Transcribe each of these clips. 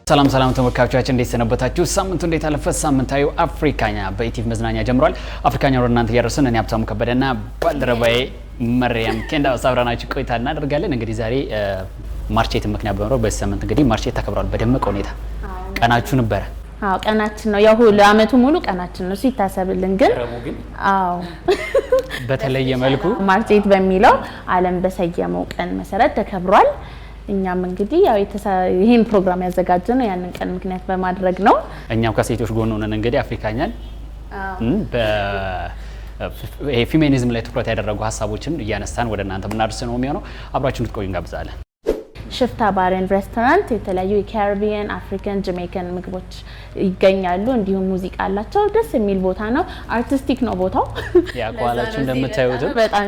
ሰላም ሰላም ተመልካቾቻችን እንዴት ሰነበታችሁ? ሳምንቱ እንዴት አለፈ? ሳምንታዊ አፍሪካኛ በኢቲቪ መዝናኛ ጀምሯል። አፍሪካኛ ወደ እናንተ እያደረስን እኔ ሀብታሙ ከበደና ባልደረባዬ መርያም ኬንዳ አብረናችሁ ቆይታ እናደርጋለን። እንግዲህ ዛሬ ማርቼት ምክንያት በመሆኑ በዚህ ሳምንት እንግዲህ ማርቼት ተከብሯል በደመቀ ሁኔታ። ቀናችሁ ነበረ? አዎ ቀናችን ነው። ያው ሁሉ አመቱ ሙሉ ቀናችን ነው ሲታሰብልን፣ ግን አዎ በተለየ መልኩ ማርቼት በሚለው ዓለም በሰየመው ቀን መሰረት ተከብሯል። እኛም እንግዲህ ያው ይሄን ፕሮግራም ያዘጋጀነው ያንን ቀን ምክንያት በማድረግ ነው። እኛም ከሴቶች ጎን ሆነን እንግዲህ አፍሪካኛን ፌሚኒዝም ላይ ትኩረት ያደረጉ ሀሳቦችን እያነሳን ወደ እናንተ ብናደርስ ነው የሚሆነው። አብራችሁን ልትቆዩ እንጋብዛለን። ሽፍታ ባር ኤንድ ሬስቶራንት የተለያዩ የካሪቢያን፣ አፍሪካን፣ ጃሜይካን ምግቦች ይገኛሉ። እንዲሁም ሙዚቃ አላቸው። ደስ የሚል ቦታ ነው። አርቲስቲክ ነው ቦታው። ያቋላችሁ እንደምታዩት በጣም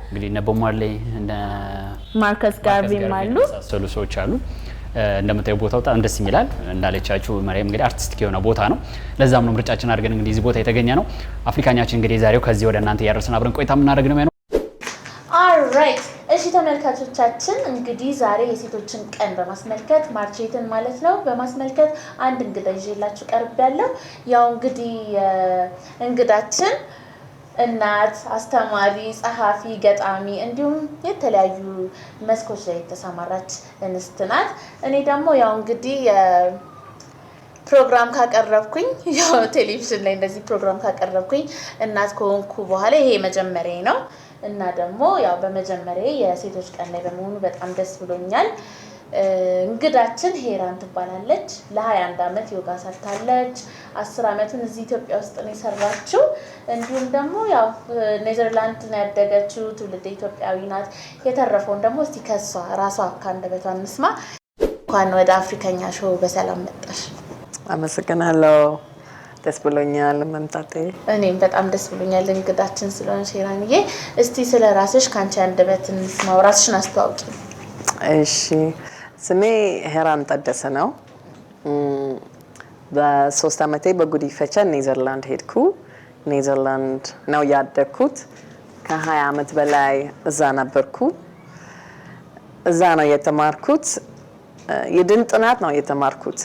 እንግዲህ እነ ቦብ ማርሌይ እነ ማርከስ ጋርቪ አሉ ሰዎች አሉ። እንደምታዩ ቦታው በጣም ደስ ይላል። እንዳለቻችሁ መሪያም እንግዲህ አርቲስቲክ የሆነ ቦታ ነው። ለዛም ነው ምርጫችን አድርገን እንግዲህ እዚህ ቦታ የተገኘ ነው። አፍሪካኛችን እንግዲህ ዛሬው ከዚህ ወደ እናንተ ያደረስን አብረን ቆይታ የምናደርግ ነው። ኦልራይት እሺ ተመልካቾቻችን፣ እንግዲህ ዛሬ የሴቶችን ቀን በማስመልከት ማርቼትን ማለት ነው በማስመልከት አንድ እንግዳ ይዤላችሁ ቀርቤያለሁ። ያው እንግዲህ እንግዳችን እናት፣ አስተማሪ፣ ጸሐፊ፣ ገጣሚ እንዲሁም የተለያዩ መስኮች ላይ የተሰማራች እንስት ናት። እኔ ደግሞ ያው እንግዲህ ፕሮግራም ካቀረብኩኝ ያው ቴሌቪዥን ላይ እንደዚህ ፕሮግራም ካቀረብኩኝ እናት ከሆንኩ በኋላ ይሄ መጀመሪያ ነው እና ደግሞ ያው በመጀመሪያ የሴቶች ቀን ላይ በመሆኑ በጣም ደስ ብሎኛል። እንግዳችን ሄራን ትባላለች። ለ21 አመት ዮጋ ሰርታለች። 10 አመቱን እዚህ ኢትዮጵያ ውስጥ ነው የሰራችው። እንዲሁም ደግሞ ያው ኔዘርላንድ ነው ያደገችው። ትውልደ ኢትዮጵያዊ ናት። የተረፈውን ደግሞ እስቲ ከሷ ራሷ ካንደበቷ እንስማ። እንኳን ወደ አፍሪካኛ ሾው በሰላም መጣሽ። አመሰግናለሁ። ደስ ብሎኛል መምጣቴ። እኔም በጣም ደስ ብሎኛል እንግዳችን ስለሆነሽ ሄራንዬ። እስቲ ስለ ራስሽ ካንቺ አንደበት እንስማው። ራስሽን አስተዋውቂ። እሺ፣ ስሜ ሄራን ታደሰ ነው። በ3 አመቴ በጉዲፈቻ ኔዘርላንድ ሄድኩ። ኔዘርላንድ ነው ያደግኩት። ከ20 አመት በላይ እዛ ነበርኩ። እዛ ነው የተማርኩት። የድን ጥናት ነው የተማርኩት።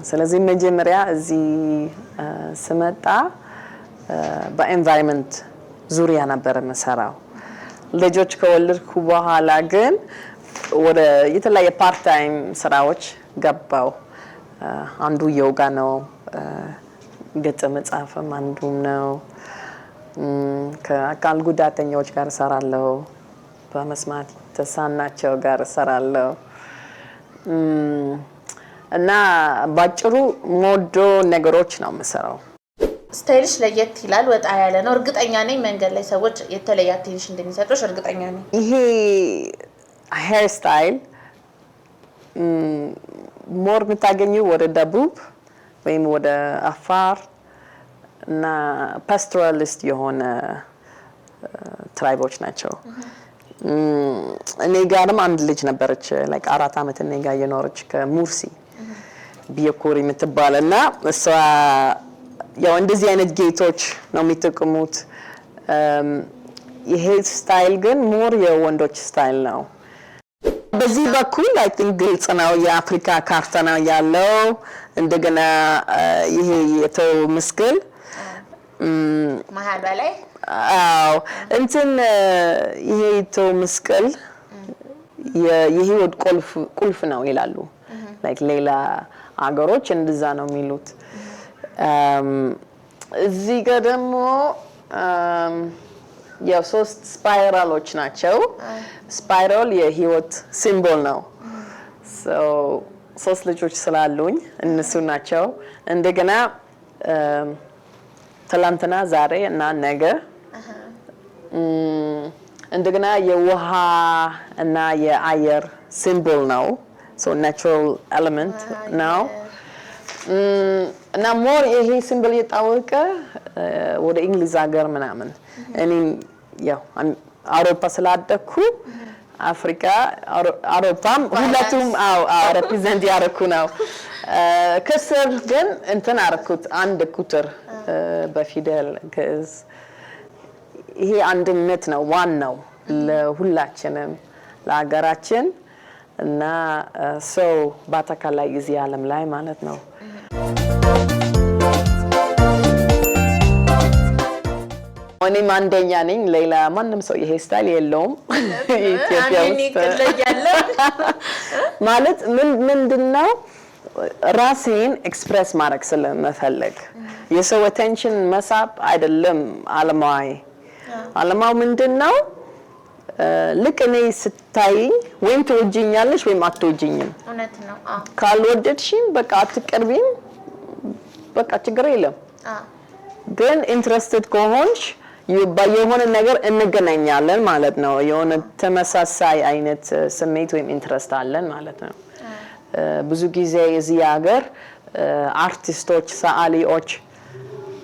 ስለዚህ መጀመሪያ እዚህ ስመጣ በኤንቫይሮንመንት ዙሪያ ነበር የምሰራው። ልጆች ከወለድኩ በኋላ ግን ወደ የተለያየ ፓርት ታይም ስራዎች ገባው። አንዱ ዮጋ ነው፣ ግጥም መጻፍም አንዱም ነው። ከአካል ጉዳተኞች ጋር እሰራለሁ፣ በመስማት የተሳናቸው ጋር እሰራለሁ እና ባጭሩ ሞዶ ነገሮች ነው የምሰራው። ስታይልሽ ለየት ይላል፣ ወጣ ያለ ነው። እርግጠኛ ነኝ መንገድ ላይ ሰዎች የተለየ አቴንሽን እንደሚሰጡሽ እርግጠኛ ነኝ። ይሄ ሄር ስታይል ሞር የምታገኘው ወደ ደቡብ ወይም ወደ አፋር እና ፓስቶራሊስት የሆነ ትራይቦች ናቸው። እኔ ጋርም አንድ ልጅ ነበረች ላይክ 4 አመት እኔ ጋር የኖረች ከሙርሲ ቢየኮሪ የምትባል እና እሷ ያው እንደዚህ አይነት ጌቶች ነው የሚጠቀሙት። ይሄ ስታይል ግን ሞር የወንዶች ስታይል ነው። በዚህ በኩል አይ ቲንክ ግልጽ ነው፣ የአፍሪካ ካርታ ነው ያለው። እንደገና ይሄ የተው ምስክል መሀል ላይ አዎ እንትን ይሄ የተው ምስክል የህይወት ቁልፍ ነው ይላሉ። ላይክ ሌላ አገሮች እንደዛ ነው የሚሉት። እዚህ ጋር ደግሞ ያው 3 ስፓይራሎች ናቸው። ስፓይራል የህይወት ሲምቦል ነው። ሶ 3 ልጆች ስላሉኝ እነሱ ናቸው። እንደገና ትላንትና፣ ዛሬ እና ነገ። እንደገና የውሃ እና የአየር ሲምቦል ነው። ሶ ናቹራል ኤሌመንት ነው እና ሞር ይሄ ሲምቦል የታወቀ ወደ እንግሊዝ ሀገር ምናምን። እኔ ያው አውሮፓ ስላደኩ አፍሪካ አውሮፓም ሁለቱም ሪፕሬዘንት ያደረኩ ነው። ከስር ግን እንትን አደረኩት አንድ ቁጥር በፊደል ግዕዝ። ይሄ አንድነት ነው ዋናው ለሁላችንም፣ ለሀገራችን እና ሰው በአጠቃላይ እዚህ ዓለም ላይ ማለት ነው። እኔም አንደኛ ነኝ። ሌላ ማንም ሰው ይሄ ስታይል የለውም ኢትዮጵያ ውስጥ ማለት ምንድነው ራሴን ኤክስፕረስ ማድረግ ስለምፈልግ የሰው አቴንሽን መሳብ አይደለም ዓላማው ምንድነው ልክ እኔ ስታይኝ ወይም ትወጂኛለሽ ወይም አትወጂኝም እውነት ነው ካልወደድሽኝ በቃ አትቀርቢም በቃ ችግር የለም ግን ኢንትረስትድ ከሆንሽ የሆነ ነገር እንገናኛለን ማለት ነው የሆነ ተመሳሳይ አይነት ስሜት ወይም ኢንትረስት አለን ማለት ነው ብዙ ጊዜ እዚህ ሀገር አርቲስቶች ሰዓሊዎች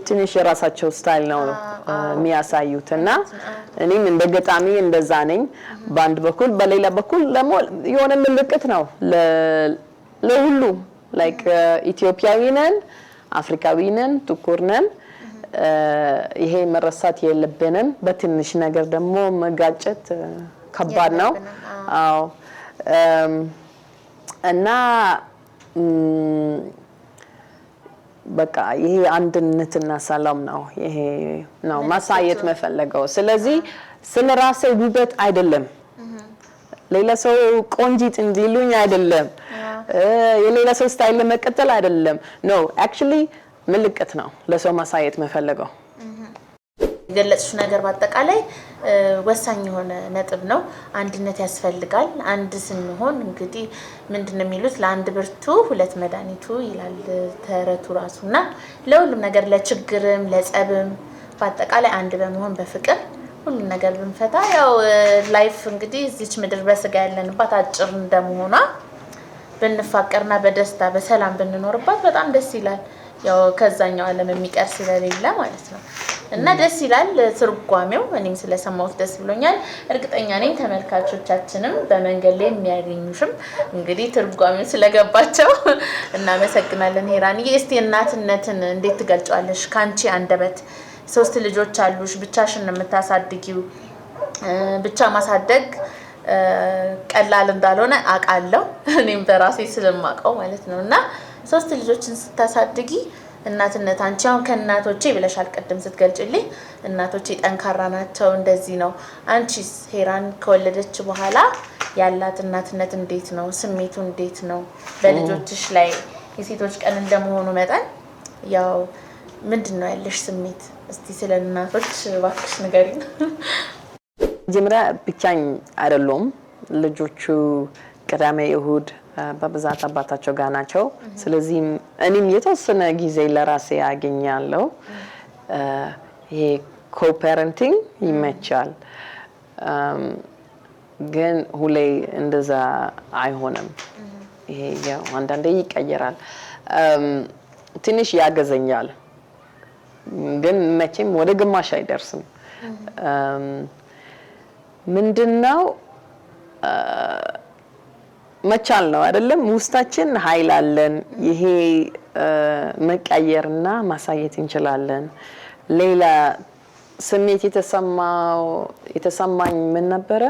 ትንሽ የራሳቸው ስታይል ነው የሚያሳዩትና እኔም እንደገጣሚ እንደዛ ነኝ በአንድ በኩል በሌላ በኩል ደግሞ የሆነ ምልክት ነው ለሁሉ ላይክ ኢትዮጵያዊ ነን አፍሪካዊ ነን ጥቁር ነን ይሄ መረሳት የለብንም በትንሽ ነገር ደግሞ መጋጨት ከባድ ነው አዎ እና በቃ ይሄ አንድነትና ሰላም ነው ይሄ ነው ማሳየት መፈለገው ስለዚህ ስለራሴ ውበት አይደለም ሌላ ሰው ቆንጂት እንዲሉኝ አይደለም የሌላ ሰው ስታይል ለመከተል አይደለም ኖ አክቹሊ ምልክት ነው ለሰው ማሳየት መፈለገው ገለጽሽ ነገር በአጠቃላይ ወሳኝ የሆነ ነጥብ ነው አንድነት ያስፈልጋል አንድ ስንሆን እንግዲህ ምንድነው የሚሉት ለአንድ ብርቱ ሁለት መድኃኒቱ ይላል ተረቱ ራሱና ለሁሉም ነገር ለችግርም ለጸብም በአጠቃላይ አንድ በመሆን በፍቅር ሁሉ ነገር ብንፈታ ያው ላይፍ እንግዲህ እዚች ምድር በስጋ ያለንባት አጭር እንደመሆኗ ብንፋቀርና በደስታ በሰላም ብንኖርባት በጣም ደስ ይላል ያው ከዛኛው ዓለም የሚቀር ስለሌለ ማለት ነው እና ደስ ይላል ትርጓሜው እኔም ስለሰማሁት ደስ ብሎኛል እርግጠኛ ነኝ ተመልካቾቻችንም በመንገድ ላይ የሚያገኙሽም እንግዲህ ትርጓሜው ስለገባቸው እናመሰግናለን ሄራንዬ እስቲ እናትነትን እንዴት ትገልጫለሽ ካንቺ አንደበት 3 ልጆች አሉሽ ብቻሽን የምታሳድጊው ብቻ ማሳደግ ቀላል እንዳልሆነ አቃለው እኔም በራሴ ስለማቀው ማለት ነውና 3 ልጆችን ስታሳድጊ እናትነት አንቺ አሁን ከእናቶቼ ብለሻል ቀደም ስትገልጭልኝ እናቶቼ ጠንካራ ናቸው እንደዚህ ነው አንቺስ ሄራን ከወለደች በኋላ ያላት እናትነት እንዴት ነው ስሜቱ እንዴት ነው በልጆችሽ ላይ የሴቶች ቀን እንደመሆኑ መጠን ያው ምንድነው ያለሽ ስሜት እስቲ ስለ እናቶች እባክሽ ንገሪኝ ጀምራ ብቻኝ አይደለም ልጆቹ ቅዳሜ እሁድ በብዛት አባታቸው ጋር ናቸው ስለዚህ እኔም የተወሰነ ጊዜ ለራሴ ያገኛለሁ ይሄ ኮፓረንቲንግ ይመቻል ግን ሁሌ እንደዛ አይሆንም ይሄ ያው አንዳንዴ ይቀየራል ትንሽ ያገዘኛል ግን መቼም ወደ ግማሽ አይደርስም ምንድነው መቻል ነው አይደለም ውስጣችን ኃይል አለን ይሄ መቀየርና ማሳየት እንችላለን ሌላ ስሜት የተሰማኝ ምን ነበር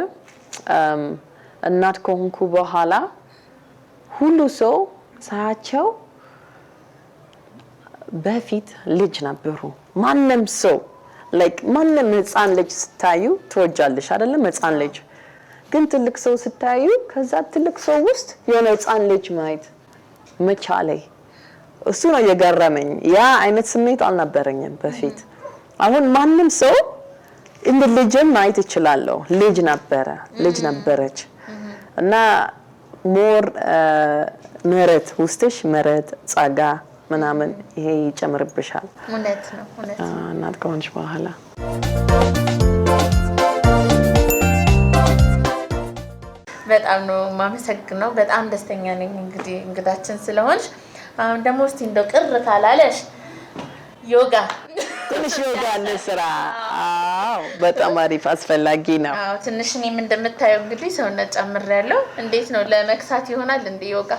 እናት ከሆንኩ በኋላ ሁሉ ሰው ሳያቸው በፊት ልጅ ነበሩ ማንንም ሰው ላይክ ማንንም ህፃን ልጅ ስታዩ ትወጃለሽ አይደለም ህፃን ልጅ ግን ትልቅ ሰው ስታዩ ከዛ ትልቅ ሰው ውስጥ የሆነ ህፃን ልጅ ማየት መቻሌ እሱ ነው የገረመኝ ያ አይነት ስሜት አልነበረኝም በፊት አሁን ማንንም ሰው እንደ ልጅም ማየት ይችላል ልጅ ነበረች እና ሞር መረት ውስጥሽ መረት ጸጋ ምናምን ይሄ ይጨምርብሻል እውነት ነው እናት ከሆንሽ በኋላ በጣም ነው ማመሰግነው በጣም ደስተኛ ነኝ እንግዲህ እንግዳችን ስለሆንሽ አሁን ደግሞ እስቲ እንደው ቅር ካላለሽ ዮጋ ትንሽ ዮጋ ለስራ አዎ በጣም አሪፍ አስፈላጊ ነው አዎ ትንሽ እኔም እንደምታየው እንግዲህ ሰውነት ጨምሬያለሁ እንዴት ነው ለመክሳት ይሆናል እንዴ ዮጋ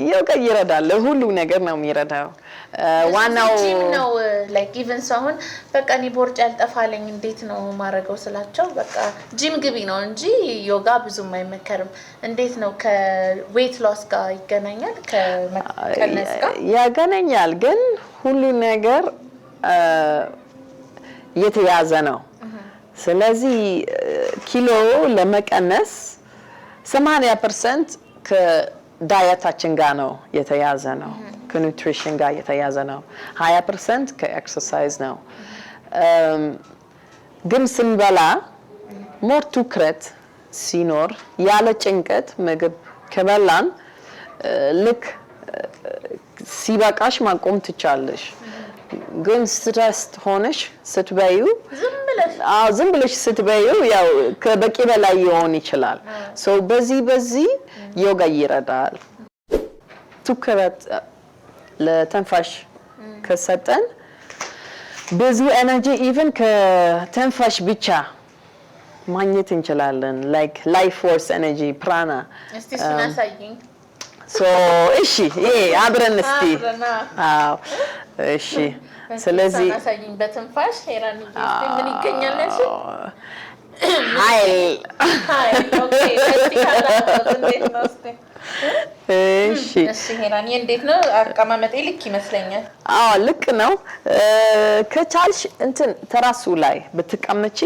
ዮጋ ይረዳል። ሁሉ ነገር ነው የሚረዳው። ዋናው ጂም ነው ላይክ ኢቨን ሰው አሁን በቃ እኔ ቦርጭ ያልጠፋለኝ እንዴት ነው ማረገው ስላቸው በቃ ጂም ግቢ ነው እንጂ ዮጋ ብዙም አይመከርም። እንዴት ነው ከዌት ሎስ ጋር ይገናኛል? ከመቀነስ ጋር ያገናኛል፣ ግን ሁሉ ነገር የተያዘ ነው። ስለዚህ ኪሎ ለመቀነስ 80% ከዳየታችን ጋር ነው የተያዘ ነው። ከኑትሪሽን ጋር የተያዘ ነው። 20% ከኤክሰርሳይዝ ነው። ግን ስንበላ ሞር ትኩረት ሲኖር ያለ ጭንቀት ምግብ ከበላን ልክ ሲበቃሽ ማቆም ትቻለሽ። ግን ስትረስ ሆነሽ ስትበዩ ዝም ብለሽ ስትበዩ ያው ከበቂ በላይ ሊሆን ይችላል። በዚህ ዮጋ ይረዳል። ትኩረት ለተንፋሽ ከሰጠን ብዙ ኤነርጂ ኢቭን ከተንፋሽ ብቻ ማግኘት እንችላለን። ላይክ ላይፍ ፎርስ ኤነርጂ ፕራና። እስቲ እሱን አሳይኝ። እሺ ይሄ አብረን እስቲ አዎ እሺ። ስለዚህ አሳይኝ በትንፋሽ ሄራን ምን ይገኛል ነሽ? ኃይል ኦኬ። እስቲ ካላችሁ እንዴት ነው እስቲ? እሺ ሄራን እንዴት ነው አቀማመጤ? ልክ ይመስለኛል። አዎ ልክ ነው። ከቻልሽ እንትን ተራሱ ላይ ብትቀመጪ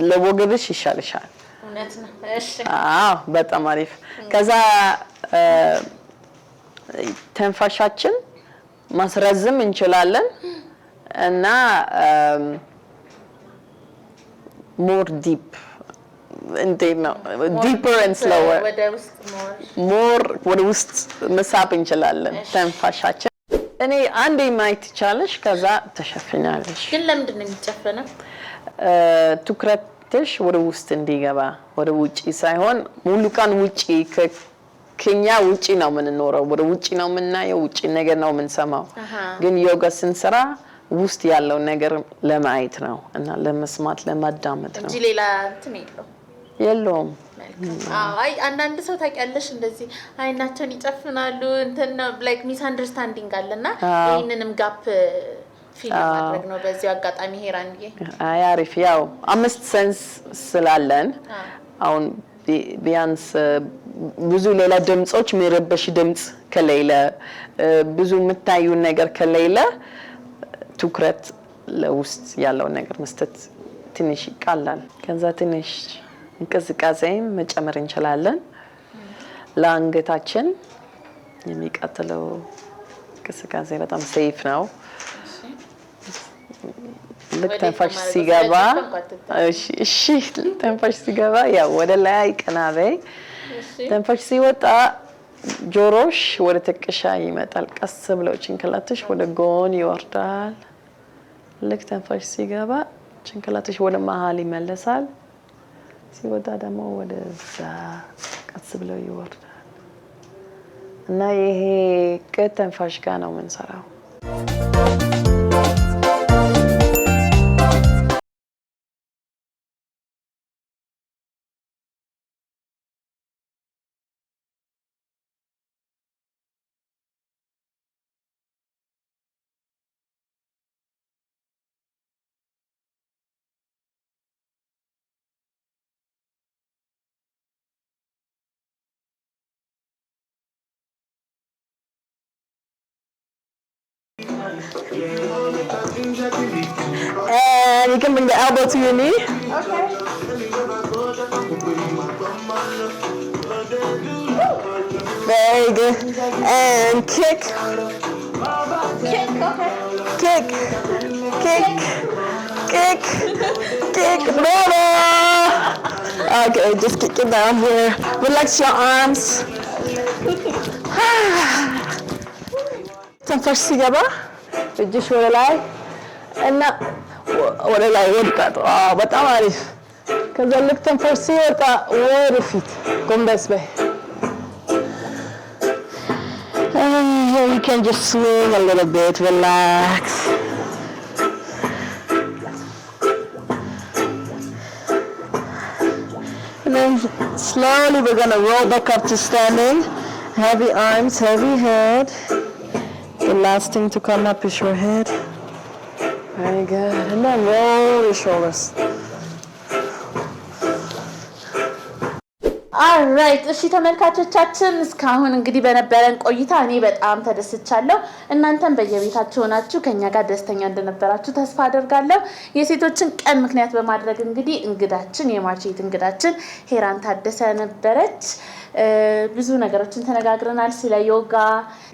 ለወገብሽ ይሻልሻል። እውነት ነው። እሺ አዎ በጣም አሪፍ። ከዛ ተንፋሻችን ማስረዝም እንችላለን እና ሞር ዲፕ እንዴት ነው ዲፐር ኤንድ ስሎወር ወደ ውስጥ መሳብ እንችላለን ተንፋሻችን። እኔ አንዴ ማየት ይቻለሽ፣ ከዛ ተሸፍኛለሽ። ግን ለምንድን ነው የሚጨፈነው? ትኩረትሽ ወደ ውስጥ እንዲገባ ወደ ውጪ ሳይሆን ሙሉ ቀን ውጪ ከኛ ውጪ ነው የምንኖረው፣ ወደ ውጪ ነው የምናየው፣ ውጪ ነገር ነው የምንሰማው። ግን ዮጋ ስንሰራ ውስጥ ያለው ነገር ለማየት ነው እና ለመስማት ለማዳመጥ ነው እንጂ ሌላ እንትን የለውም። አይ አንዳንድ ሰው ታውቂያለሽ እንደዚህ አይናቸውን ይጨፍናሉ እንትን ላይክ ሚስ አንደርስታንዲንግ አለና ይሄንንም ጋፕ ፊል ማድረግ ነው በዚህ አጋጣሚ ሄራንዬ። አይ አሪፍ። ያው 5 ሴንስ ስላለን አሁን ቢያንስ ብዙ ሌላ ድምጾች የሚረበሽ ድምጽ ከሌለ ብዙ የምታዩ ነገር ከሌለ ትኩረት ለውስጥ ያለው ነገር መስጠት ትንሽ ይቃላል። ከዛ ትንሽ እንቅስቃሴ መጨመር እንችላለን። ለአንገታችን የሚቀጥለው እንቅስቃሴ በጣም ሴፍ ነው። ልክ ተንፋሽ ሲገባ እሺ ተንፋሽ ሲገባ ያው ወደ ላይ ቀና በይ። ተንፋሽ ሲወጣ ጆሮሽ ወደ ትከሻ ይመጣል። ቀስ ብለው ጭንቅላትሽ ወደ ጎን ይወርዳል። ልክ ተንፋሽ ሲገባ ጭንቅላትሽ ወደ መሀል ይመለሳል። ሲወጣ ደግሞ ወደዛ ቀስ ብለው ይወርዳል እና ይሄ ከተንፋሽ ጋር ነው የምንሰራው። And you can bring the elbow to your knee. Okay. Very good. And kick. Kick, okay. Kick. Kick. Kick. Kick. Bravo. Okay, just kick it down here. Relax your arms. ተንፈሽ ሲገባ እጅሽ ወደ ላይ እና ወደ ላይ ወድቃት። በጣም አሪፍ። ከዛ ልክ ተንፈሽ ሲወጣ ወደፊት ጎንበስ በይ። You can just swing a little bit, relax. And then slowly we're going to roll back up to standing Heavy arms, heavy head. The last thing to come up is your head. Very good. And then roll your shoulders. ኦልራይት እሺ ተመልካቾቻችን እስካሁን እንግዲህ በነበረን ቆይታ እኔ በጣም ተደስቻለሁ። እናንተም በየቤታችሁ ሆናችሁ ከኛ ጋር ደስተኛ እንደነበራችሁ ተስፋ አደርጋለሁ። የሴቶችን ቀን ምክንያት በማድረግ እንግዲህ እንግዳችን የማርቼት እንግዳችን ሄራን ታደሰ ነበረች። ብዙ ነገሮችን ተነጋግረናል። ስለ ዮጋ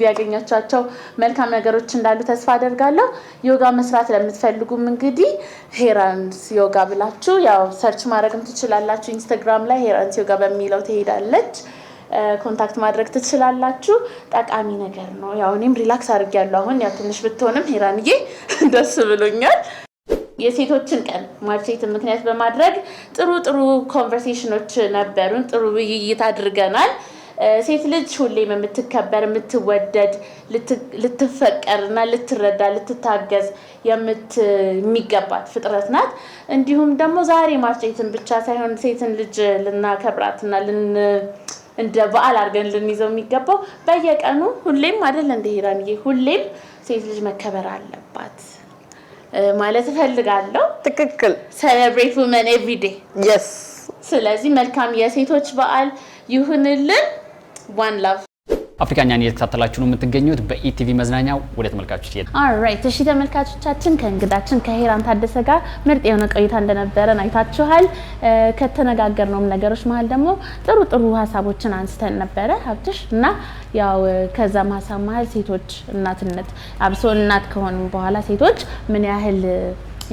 ያገኛቻቸው መልካም ነገሮች እንዳሉ ተስፋ አደርጋለሁ። ዮጋ መስራት ለምትፈልጉም እንግዲህ ሄራንስ ዮጋ ብላችሁ ያው ሰርች ማድረግም ትችላላችሁ። ኢንስታግራም ላይ ሄራንስ ዮጋ በሚለው ትሄዳለች። ኮንታክት ማድረግ ትችላላችሁ። ጠቃሚ ነገር ነው። ያው እኔም ሪላክስ አድርጌያለሁ። አሁን ያው ትንሽ ብትሆንም ሄራንዬ ደስ ብሎኛል። የሴቶችን ቀን ማርቼትን ምክንያት በማድረግ ጥሩ ኮንቨርሴሽኖች ነበሩን። ጥሩ ውይይት አድርገናል። ሴት ልጅ ሁሌም የምትከበር የምትወደድ ልትፈቀርና ልትረዳ ልትታገዝ የሚገባት ፍጥረት ናት። እንዲሁም ደግሞ ዛሬ ማርቼትን ብቻ ሳይሆን ሴትን ልጅ ልናከብራትና እንደ በዓል አድርገን ልንይዘው የሚገባው በየቀኑ ሁሌም አይደል እንደ ሄራንዬ ሁሌም ሴት ልጅ መከበር አለባት ማለት እፈልጋለሁ። ትክክል። celebrate women every day. Yes. ስለዚህ መልካም የሴቶች በዓል ይሁንልን። one love። አፍሪካኛን እየተከታተላችሁ ነው የምትገኙት በኢቲቪ መዝናኛ። ወደ ተመልካቾች ይሄድ። ኦልራይት እሺ ተመልካቾቻችን ከእንግዳችን ከሄራን ታደሰ ጋር ምርጥ የሆነ ቆይታ እንደነበረን አይታችኋል። ከተነጋገርነውም ነገሮች መሀል ደግሞ ጥሩ ሀሳቦችን አንስተን ነበረ ሀብትሽ እና ያው ከዛም ሀሳብ መሀል ሴቶች እናትነት አብሶ እናት ከሆኑ በኋላ ሴቶች ምን ያህል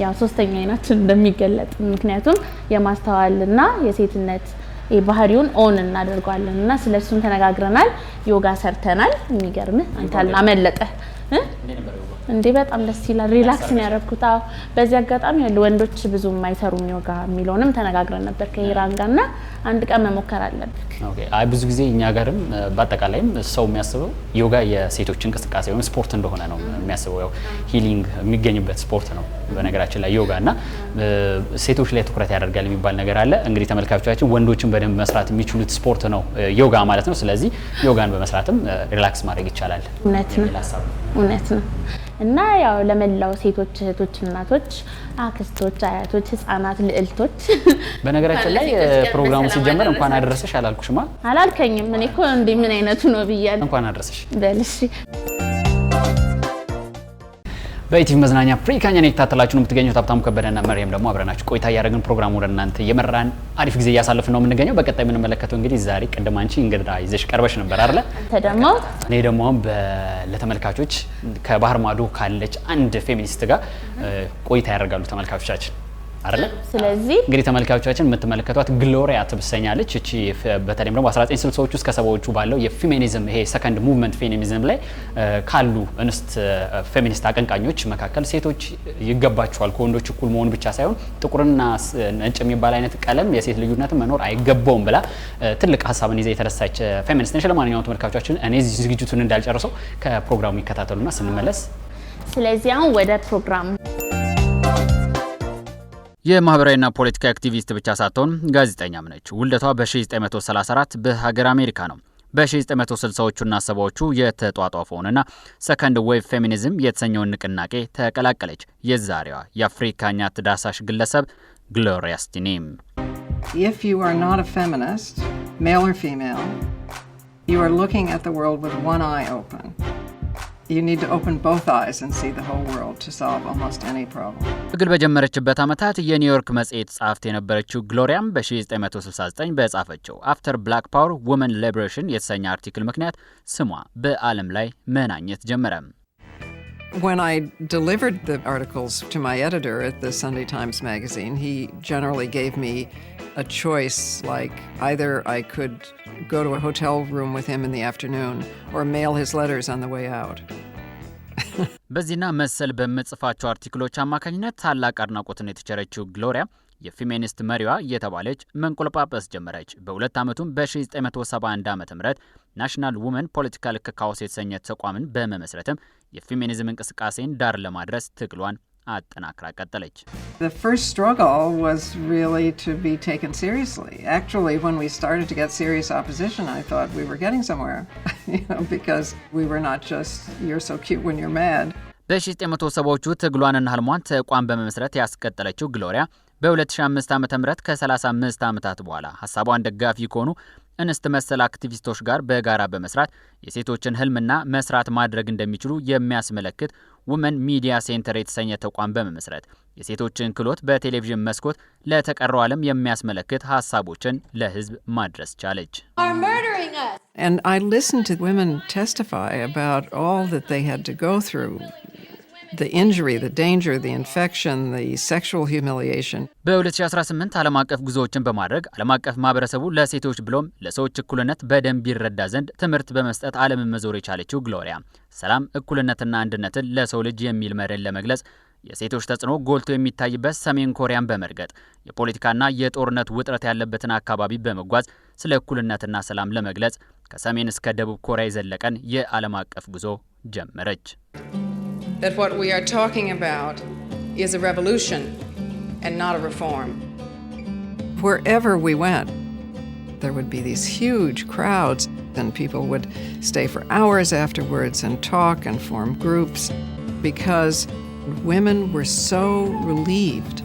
ያው ሶስተኛ አይናችን እንደሚገለጥ ምክንያቱም የማስተዋልና የሴትነት ባህሪውን ኦን እናደርጋለን እና ስለሱም ተነጋግረናል። ዮጋ ሰርተናል። የሚገርም አንታልና አመለጠ እንዴ በጣም ደስ ይላል። ሪላክስ ነው ያደረኩት። በዚህ አጋጣሚ ወንዶች ብዙ የማይሰሩም ዮጋ የሚለውንም ተነጋግረን ነበር ከሄራን ጋርና አንድ ቀን መሞከር አለብን። ኦኬ አይ ብዙ ጊዜ እኛ ጋርም በአጠቃላይም ሰው የሚያስበው ዮጋ የሴቶች እንቅስቃሴ ወይም ስፖርት እንደሆነ ነው የሚያስበው። ያው ሂሊንግ የሚገኝበት ስፖርት ነው በነገራችን ላይ ዮጋና ሴቶች ላይ ትኩረት ያደርጋል የሚባል ነገር አለ። እንግዲህ ተመልካቾቻችን ወንዶችን በደንብ መስራት የሚችሉት ስፖርት ነው ዮጋ ማለት ነው። ስለዚህ ዮጋን በመስራትም ሪላክስ ማድረግ ይቻላል። እውነት ነው እና ያው ለመላው ሴቶች እህቶች እናቶች አክስቶች አያቶች ህፃናት ልዕልቶች በነገራችን ላይ ፕሮግራሙ ሲጀመር እንኳን አደረሰሽ አላልኩሽማ? አላልከኝም? እኔ እኮ እንዴ ምን አይነቱ ነው ብያለሁ። እንኳን አደረሰሽ በልሽ። በኢቲቪ መዝናኛ አፍሪካኛን እየተከታተላችሁ ነው የምትገኙት። ሀብታሙ ከበደና መርየም ደግሞ አብረናችሁ ቆይታ እያደረግን ፕሮግራሙ ወደ እናንተ እየመራን አሪፍ ጊዜ እያሳለፍን ነው የምንገኘው። በቀጣይ የምንመለከተው እንግዲህ ዛሬ ቅድም አንቺ እንግዳ ይዘሽ ቀርበሽ ነበር አይደል? ተደሞ እኔ ደግሞ ለተመልካቾች ከባህር ማዶ ካለች አንድ ፌሚኒስት ጋር ቆይታ ያደርጋሉ ተመልካቾቻችን አይደል? ስለዚህ እንግዲህ ተመልካቾቻችን የምትመለከቷት ግሎሪያ ትብሰኛለች። እቺ በተለይም ደግሞ 1960ዎቹ እስከ 70ዎቹ ባለው የፌሚኒዝም ይሄ ሰከንድ ሙቭመንት ፌሚኒዝም ላይ ካሉ እንስት ፌሚኒስት አቀንቃኞች መካከል ሴቶች ይገባቸዋል ከወንዶች እኩል መሆን ብቻ ሳይሆን ጥቁርና ነጭ የሚባል አይነት ቀለም የሴት ልዩነት መኖር አይገባውም ብላ ትልቅ ሀሳብን ይዛ የተነሳች ፌሚኒስት ነች። ለማንኛውም ተመልካቾቻችን እኔ ዝግጅቱን እንዳልጨርሰው ከፕሮግራሙ ይከታተሉና ስንመለስ ስለዚህ አሁን ወደ ፕሮግራሙ የማህበራዊና ፖለቲካ አክቲቪስት ብቻ ሳትሆን ጋዜጠኛም ነች። ውልደቷ በ1934 በሀገር አሜሪካ ነው። በ1960ዎቹና 70ዎቹ የተጧጧፈውንና ሰከንድ ዌቭ ፌሚኒዝም የተሰኘውን ንቅናቄ ተቀላቀለች። የዛሬዋ የአፍሪካኛ ተዳሳሽ ግለሰብ ግሎሪያ ስቲኔም። If you are not a feminist, male or female, you are looking at the world with one eye open. You need to open both eyes and see the whole world to solve almost any problem. ትግል በጀመረችበት ዓመታት የኒውዮርክ መጽሔት ጸሐፍት የነበረችው ግሎሪያም በ1969 በጻፈችው አፍተር ብላክ ፓወር ውመን ሊበሬሽን የተሰኘ አርቲክል ምክንያት ስሟ በዓለም ላይ መናኘት ጀመረ። When I delivered the articles to my editor at the Sunday Times magazine, he generally gave me a choice, like either I could go to a hotel room with him in the afternoon or mail his letters on the way out. በዚህና መሰል በመጽፋቸው አርቲክሎች አማካኝነት ታላቅ አድናቆትን የተቸረችው ግሎሪያ የፌሚኒስት መሪዋ እየተባለች መንቆልጳጳስ ጀመረች። በሁለት ዓመቱም በ1971 ዓ.ም ናሽናል ውመን ፖለቲካል ኮካውስ የተሰኘ ተቋምን በመመስረትም የፌሚኒዝም እንቅስቃሴን ዳር ለማድረስ ትግሏን አጠናክራ ቀጠለች። The first struggle was really to be taken seriously. Actually, when we started to get serious opposition, I thought we were getting somewhere, because we were not just, you're so cute when you're mad. በ1970ዎቹ ትግሏንና ህልሟን ተቋም በመመስረት ያስቀጠለችው ግሎሪያ በ2005 ዓ.ም ከ35 ዓመታት በኋላ ሐሳቧን ደጋፊ ከሆኑ እንስት መሰል አክቲቪስቶች ጋር በጋራ በመስራት የሴቶችን ህልምና መስራት ማድረግ እንደሚችሉ የሚያስመለክት ውመን ሚዲያ ሴንተር የተሰኘ ተቋም በመመስረት የሴቶችን ክህሎት በቴሌቪዥን መስኮት ለተቀረው ዓለም የሚያስመለክት ሐሳቦችን ለህዝብ ማድረስ ቻለች። And I listened to women testify about all that they had to go through. The injury, the danger, the infection, the sexual humiliation. በ2018 ዓለም አቀፍ ጉዞዎችን በማድረግ ዓለም አቀፍ ማህበረሰቡ ለሴቶች ብሎም ለሰዎች እኩልነት በደንብ ይረዳ ዘንድ ትምህርት በመስጠት ዓለምን መዞር የቻለችው ግሎሪያ ሰላም፣ እኩልነትና አንድነትን ለሰው ልጅ የሚል መርህን ለመግለጽ የሴቶች ተጽዕኖ ጎልቶ የሚታይበት ሰሜን ኮሪያን በመርገጥ የፖለቲካና የጦርነት ውጥረት ያለበትን አካባቢ በመጓዝ ስለ እኩልነትና ሰላም ለመግለጽ ከሰሜን እስከ ደቡብ ኮሪያ የዘለቀን የዓለም አቀፍ ጉዞ ጀመረች። That what we are talking about is a revolution and not a reform. Wherever we went, there would be these huge crowds, and people would stay for hours afterwards and talk and form groups, because women were so relieved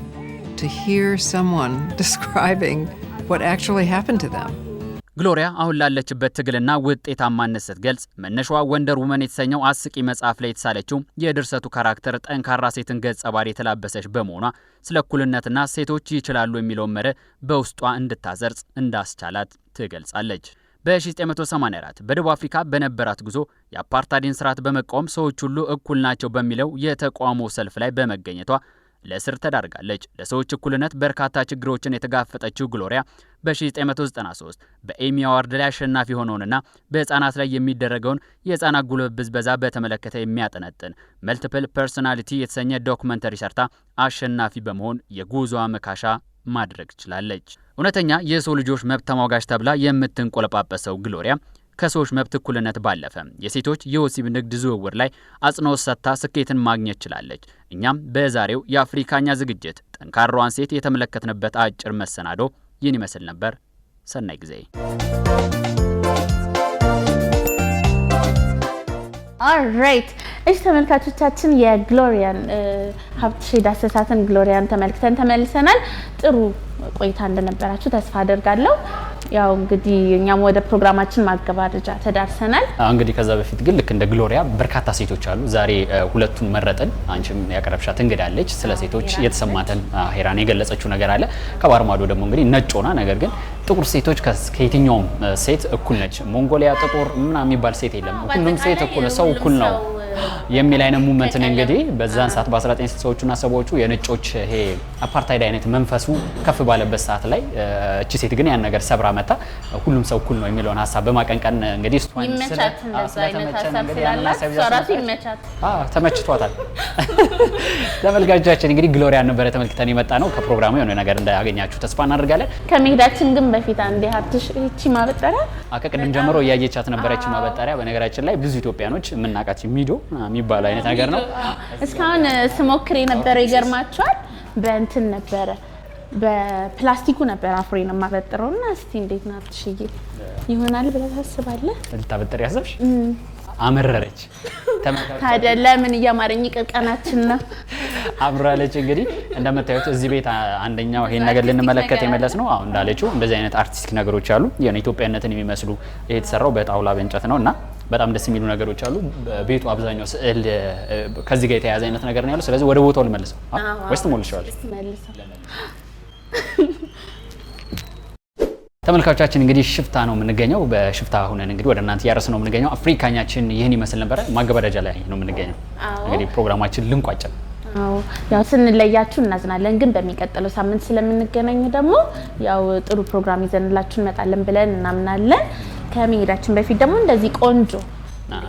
to hear someone describing what actually happened to them. ግሎሪያ አሁን ላለችበት ትግልና ውጤታማነት ስትገልጽ መነሻዋ ወንደር ውመን የተሰኘው አስቂ መጽሐፍ ላይ የተሳለችው የድርሰቱ ካራክተር ጠንካራ ሴትን ገጸ ባህሪ የተላበሰች በመሆኗ ስለ እኩልነትና ሴቶች ይችላሉ የሚለውን መርህ በውስጧ እንድታሰርጽ እንዳስቻላት ትገልጻለች። በ1984 በደቡብ አፍሪካ በነበራት ጉዞ የአፓርታይድን ስርዓት በመቃወም ሰዎች ሁሉ እኩል ናቸው በሚለው የተቃውሞ ሰልፍ ላይ በመገኘቷ ለእስር ተዳርጋለች። ለሰዎች እኩልነት በርካታ ችግሮችን የተጋፈጠችው ግሎሪያ በ1993 በኤሚ አዋርድ ላይ አሸናፊ ሆነውንና በህፃናት ላይ የሚደረገውን የህፃናት ጉልበት ብዝበዛ በተመለከተ የሚያጠነጥን መልቲፕል ፐርሶናሊቲ የተሰኘ ዶክመንተሪ ሰርታ አሸናፊ በመሆን የጉዞዋ መካሻ ማድረግ ችላለች። እውነተኛ የሰው ልጆች መብት ተሟጋች ተብላ የምትንቆለጳጰሰው ግሎሪያ ከሰዎች መብት እኩልነት ባለፈ የሴቶች የወሲብ ንግድ ዝውውር ላይ አጽንኦት ሰጥታ ስኬትን ማግኘት ችላለች። እኛም በዛሬው የአፍሪካኛ ዝግጅት ጠንካራዋን ሴት የተመለከትንበት አጭር መሰናዶ ይህን ይመስል ነበር። ሰናይ ጊዜ። ኦልራይት እሺ ተመልካቾቻችን የግሎሪያን ሀብትሽ ዳሰሳትን ግሎሪያን ተመልክተን ተመልሰናል። ጥሩ ቆይታ እንደነበራችሁ ተስፋ አደርጋለሁ። ያው እንግዲህ እኛም ወደ ፕሮግራማችን ማገባደጃ ተዳርሰናል። እንግዲህ ከዛ በፊት ግን ልክ እንደ ግሎሪያ በርካታ ሴቶች አሉ። ዛሬ ሁለቱን መረጥን። አንቺም ያቀረብሻት እንግዳለች ስለ ሴቶች የተሰማተን ሄራን የገለጸችው ነገር አለ። ከባርማዶ ደግሞ እንግዲህ ነጭ ሆና ነገር ግን ጥቁር ሴቶች ከየትኛውም ሴት እኩል ነች፣ ሞንጎሊያ ጥቁር ምናምን የሚባል ሴት የለም፣ ሁሉም ሴት እኩል ሰው እኩል ነው የሚል አይነት ሙቭመንትን እንግዲህ በዛን ሰዓት በ1960ዎቹና 70ዎቹ የነጮች ይሄ አፓርታይድ አይነት መንፈሱ ከፍ ባለበት ሰዓት ላይ እቺ ሴት ግን ያን ነገር ሰብራ መታ ሁሉም ሰው እኩል ነው የሚለውን ሐሳብ በማቀንቀን እንግዲህ እሷን ይመቻት እንደዛ አይነት ሐሳብ ስላላት ሷራፊ ይመቻት ተመችቷታል። ተመልካቾቻችን እንግዲህ ግሎሪያ ነበር ተመልክተን የመጣ ነው። ከፕሮግራሙ የሆነ ነገር እንዳገኛችሁ ተስፋ እናደርጋለን። ከመሄዳችን ግን በፊት አንዴ ሀብትሽ እቺ ማበጠሪያ ከቅድም ጀምሮ እያየቻት ነበረች ማበጠሪያ። በነገራችን ላይ ብዙ ኢትዮጵያኖች የምናውቃቸው ሚዶ የሚባል አይነት ነገር ነው። እስካሁን ስሞክር የነበረው ይገርማችኋል በእንትን ነበረ በፕላስቲኩ ነበር አፍሬን ማበጠረውና እስቲ እንዴት ነው አትሽዬ ይሆናል ብለህ ታስባለህ? ልታበጠር ያሰብሽ አመረረች። ታዲያ ለምን እያማረኝ ቀቀናችን ነው አምራለች። እንግዲህ እንደምታዩት እዚህ ቤት አንደኛው ይሄን ነገር ልንመለከት የመለስ ነው። አሁን እንዳለችው እንደዚህ አይነት አርቲስቲክ ነገሮች አሉ። የኔ ኢትዮጵያነትን የሚመስሉ ይሄ የተሰራው በጣውላ በእንጨት ነውና በጣም ደስ የሚሉ ነገሮች አሉ። ቤቱ አብዛኛው ስዕል ከዚህ ጋር የተያያዘ አይነት ነገር ነው ያለው። ስለዚህ ወደ ቦታው ልመልሰው ወይስ ትሞልሻለሽ? ተመልካቾቻችን እንግዲህ ሽፍታ ነው የምንገኘው። በሽፍታ ሆነን እንግዲህ ወደ እናንተ ያረስ ነው የምንገኘው። አፍሪካኛችን ይህን ይመስል ነበር። ማገባደጃ ላይ ነው የምንገኘው። እንግዲህ ፕሮግራማችን ልንቋጭ ነው። ያው ስንለያችሁ እናዝናለን፣ ግን በሚቀጥለው ሳምንት ስለምንገናኝ ደግሞ ያው ጥሩ ፕሮግራም ይዘንላችሁ እንመጣለን ብለን እናምናለን። ከመሄዳችን በፊት ደግሞ እንደዚህ ቆንጆ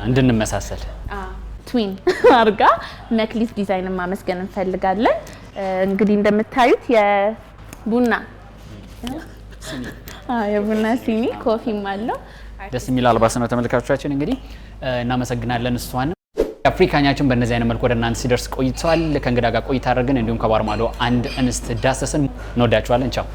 እንድንመሳሰል ትዊን አርጋ መክሊት ዲዛይን ማመስገን እንፈልጋለን። እንግዲህ እንደምታዩት የቡና ሲኒ ኮፊም አለው። ደስ የሚል አልባስ ነው። ተመልካቾቻችን እንግዲህ እናመሰግናለን። እሷን አፍሪካኛችን በእነዚህ አይነት መልኩ ወደ እናንተ ሲደርስ ቆይቷል። ከእንግዳ ጋር ቆይታ አድርገን እንዲሁም ከባህር ማዶ አንድ እንስት ዳሰስን። እንወዳችኋለን። ቻው